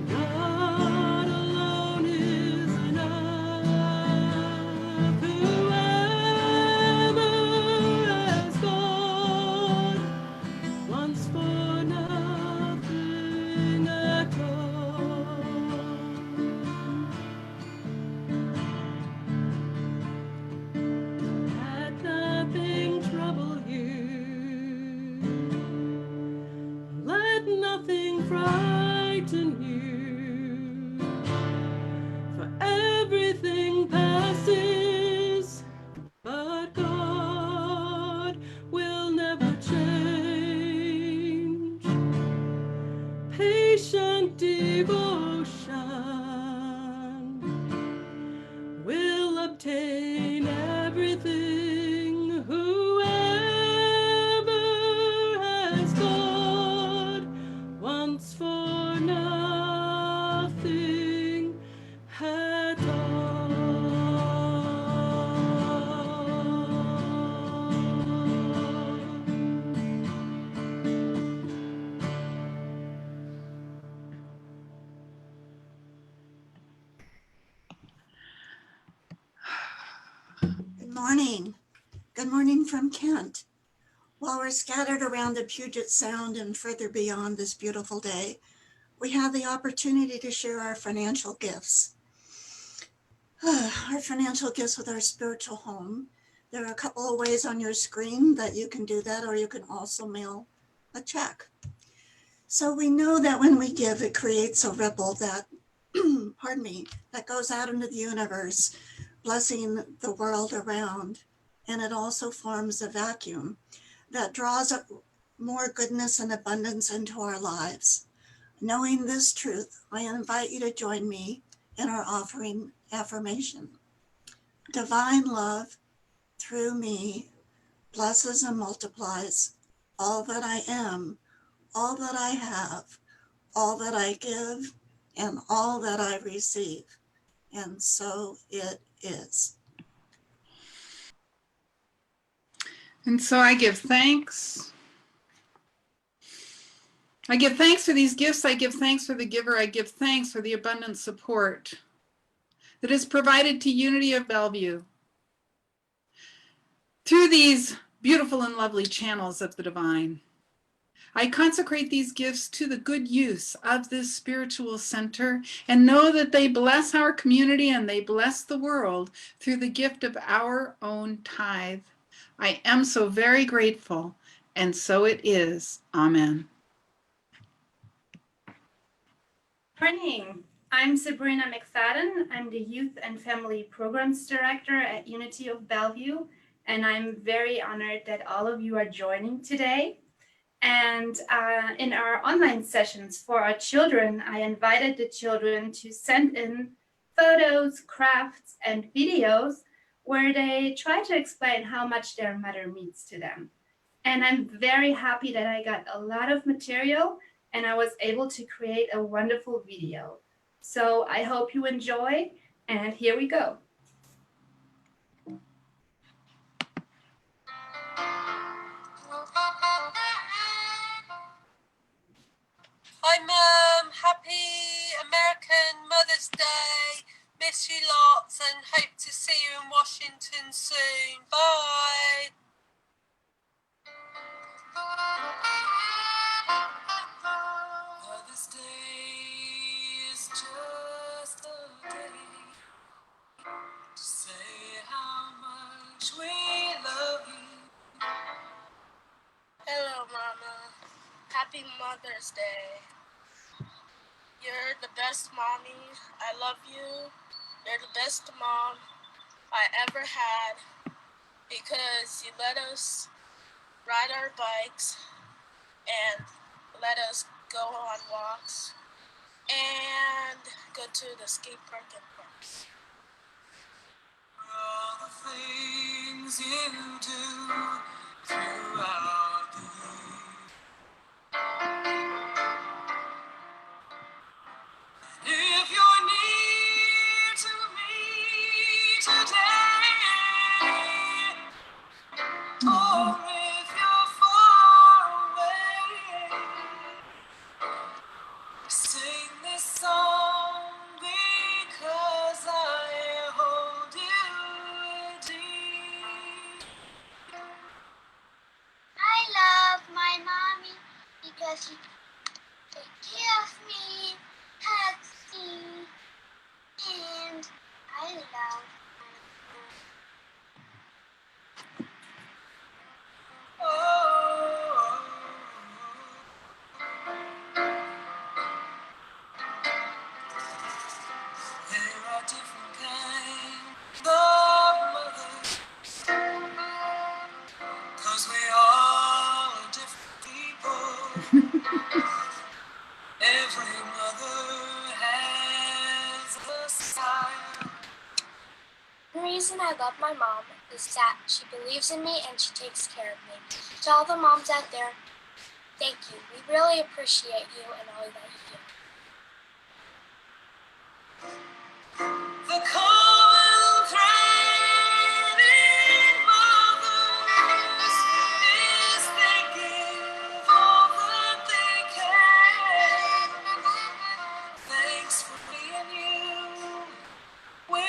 God alone is enough. Whoever has God wants for nothing at all. Let nothing trouble you. Let nothing frighten you. For everything passes, but God will never change. Patient devotion will obtain everything. Whoever has God wants for nothing at all. Good morning. Good morning from Kent. While we're scattered around the Puget Sound and further beyond this beautiful day, we have the opportunity to share our financial gifts. Our financial gifts with our spiritual home. There are a couple of ways on your screen that you can do that, or you can also mail a check. So we know that when we give, it creates a ripple that, pardon me, that goes out into the universe, blessing the world around. And it also forms a vacuum that draws up more goodness and abundance into our lives. Knowing this truth, I invite you to join me in our offering affirmation. Divine love through me blesses and multiplies all that I am, all that I have, all that I give, and all that I receive. And so it is. And so I give thanks. I give thanks for these gifts. I give thanks for the giver. I give thanks for the abundant support that is provided to Unity of Bellevue. through these beautiful and lovely channels of the divine. I consecrate these gifts to the good use of this spiritual center and know that they bless our community and they bless the world through the gift of our own tithe. I am so very grateful, and so it is. Amen. Morning. I'm Sabrina McFadden. I'm the Youth and Family Programs Director at Unity of Bellevue, and I'm very honored that all of you are joining today. And in our online sessions for our children, I invited the children to send in photos, crafts, and videos where they try to explain how much their mother means to them. And I'm very happy that I got a lot of material and I was able to create a wonderful video. So I hope you enjoy, and here we go. Hi Mum, happy American Mother's Day. Miss you lots and hope to see you in Washington soon. Bye. Mother's Day is just a day to say how much we love you. Hello Mama, happy Mother's Day. You're the best mommy. I love you. You're the best mom I ever had because you let us ride our bikes and let us go on walks and go to the skate park and parks. For all the things you do throughout the year. If you're near to me today, or if you're far away, sing this song because I hold you dear. I love my mommy because she takes care of me, hugs me, and I love Oh, there are different kinds of mothers, 'cause we all are different people. Every mother has a style. The reason I love my mom is that she believes in me and she takes care of me. To all the moms out there, thank you. We really appreciate you and all that you do. The common thread in mothers is they give all that they can. Thanks for being you. We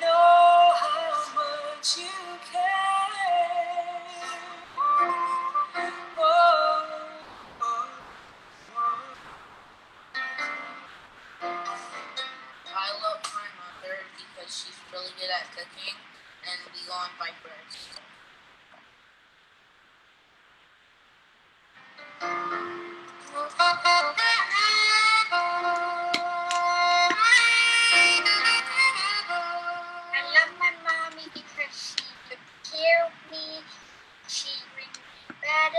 know how much you care. Oh, oh, oh. I love my mother because she's really good at cooking and we go on bike rides. I love my mommy because she took care of me. She brings me bed.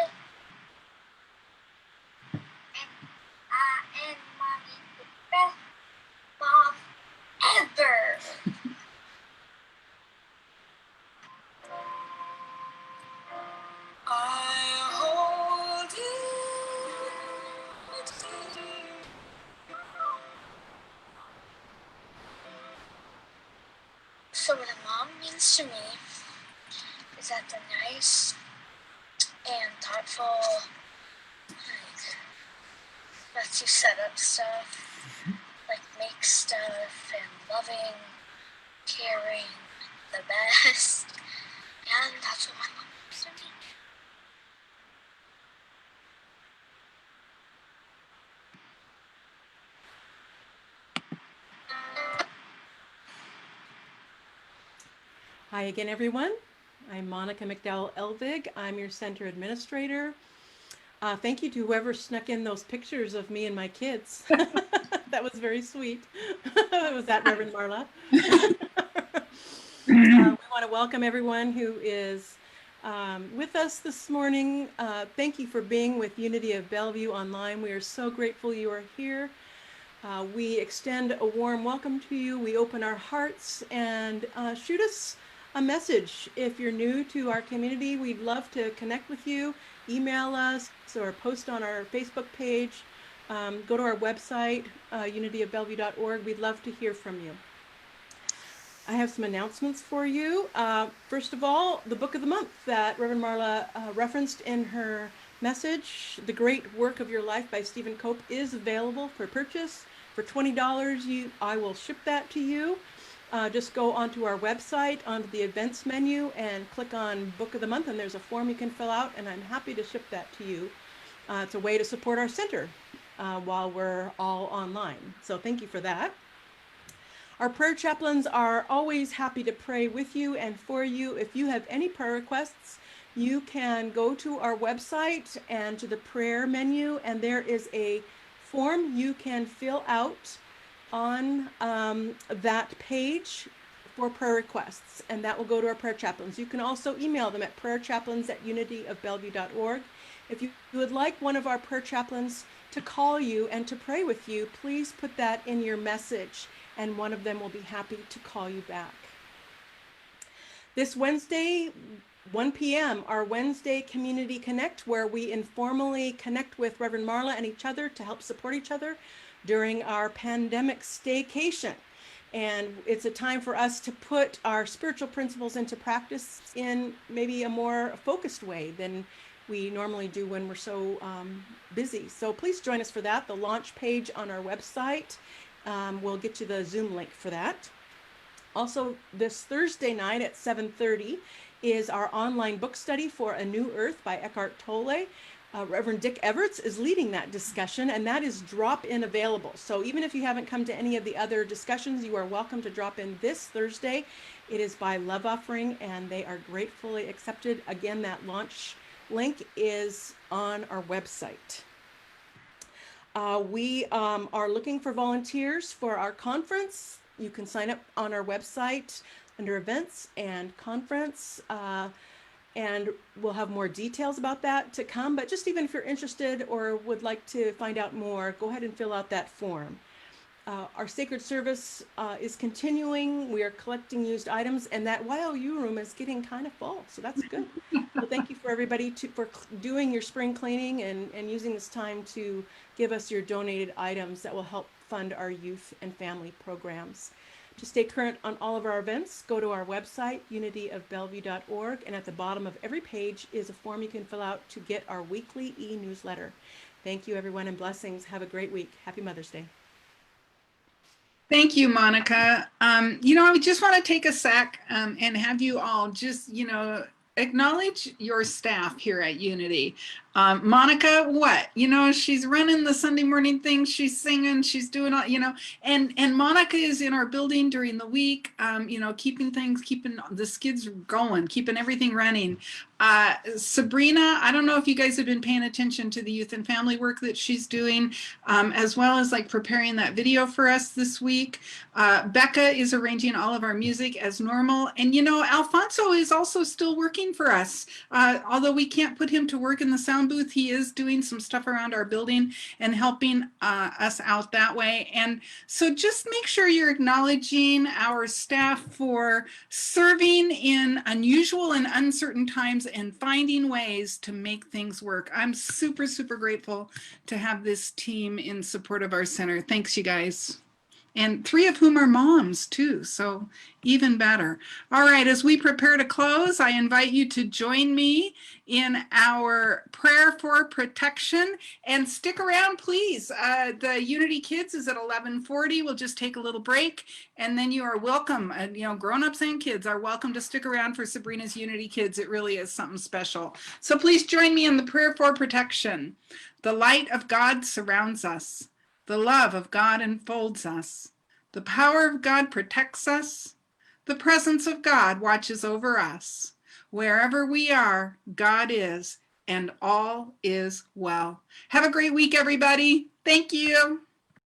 And mommy the best mom ever. I hold you dear. So what a mom means to me is that they're nice and thoughtful, like lets you set up stuff, like make stuff and loving, caring, the best. And that's what my Hi again, everyone. I'm Monica McDowell-Elvig. I'm your center administrator. Thank you to whoever snuck in those pictures of me and my kids. That was very sweet. Was that Reverend Marla? We want to welcome everyone who is with us this morning. Thank you for being with Unity of Bellevue Online. We are so grateful you are here. We extend a warm welcome to you. We open our hearts and shoot us a message. If you're new to our community, we'd love to connect with you. Email us or post on our Facebook page. Go to our website, unityofbellevue.org. We'd love to hear from you. I have some announcements for you. First of all, the book of the month that Reverend Marla referenced in her message, The Great Work of Your Life by Stephen Cope, is available for purchase. For $20, I will ship that to you. Just go onto our website, onto the events menu, and click on Book of the Month, and there's a form you can fill out, and I'm happy to ship that to you. It's a way to support our center while we're all online. So thank you for that. Our prayer chaplains are always happy to pray with you and for you. If you have any prayer requests, you can go to our website and to the prayer menu, and there is a form you can fill out on that page for prayer requests, and that will go to our prayer chaplains. You can also email them at prayerchaplains@unityofbellevue.org. If you would like one of our prayer chaplains to call you and to pray with you, please put that in your message, and one of them will be happy to call you back. This Wednesday, 1 p.m., our Wednesday Community Connect, where we informally connect with Reverend Marla and each other to help support each other during our pandemic staycation. And it's a time for us to put our spiritual principles into practice in maybe a more focused way than we normally do when we're so busy. So please join us for that. The launch page on our website will get you the Zoom link for that. Also, this Thursday night at 7:30 is our online book study for A New Earth by Eckhart Tolle. Reverend Dick Everts is leading that discussion, and that is drop-in available. So even if you haven't come to any of the other discussions, you are welcome to drop in this Thursday. It is by Love Offering, and they are gratefully accepted. Again, that launch link is on our website. We are looking for volunteers for our conference. You can sign up on our website under events and conference, and we'll have more details about that to come. But just even if you're interested or would like to find out more, go ahead and fill out that form. Our sacred service is continuing. We are collecting used items, and that YOU room is getting kind of full, so that's good. So thank you for everybody for doing your spring cleaning and using this time to give us your donated items that will help fund our youth and family programs. To stay current on all of our events, go to our website, unityofbellevue.org, and at the bottom of every page is a form you can fill out to get our weekly e-newsletter. Thank you, everyone, and blessings. Have a great week. Happy Mother's Day. Thank you, Monica. I just want to take a sec and have you all just, acknowledge your staff here at Unity. Monica, what? She's running the Sunday morning thing. She's singing. She's doing all, and Monica is in our building during the week, keeping the skids going, keeping everything running. Sabrina, I don't know if you guys have been paying attention to the youth and family work that she's doing, as well as like preparing that video for us this week. Becca is arranging all of our music as normal. And, Alfonso is also still working for us. Although we can't put him to work in the sound booth, he is doing some stuff around our building and helping us out that way. And so just make sure you're acknowledging our staff for serving in unusual and uncertain times and finding ways to make things work. I'm super, super grateful to have this team in support of our center. Thanks, you guys. And 3 of whom are moms too, so even better. All right, as we prepare to close, I invite you to join me in our prayer for protection, and stick around, please. The Unity Kids is at 11:40. We'll just take a little break, and then you are welcome. Grown-ups and kids are welcome to stick around for Sabrina's Unity Kids. It really is something special. So please join me in the prayer for protection. The light of God surrounds us. The love of God enfolds us. The power of God protects us. The presence of God watches over us. Wherever we are, God is, and all is well. Have a great week, everybody. Thank you.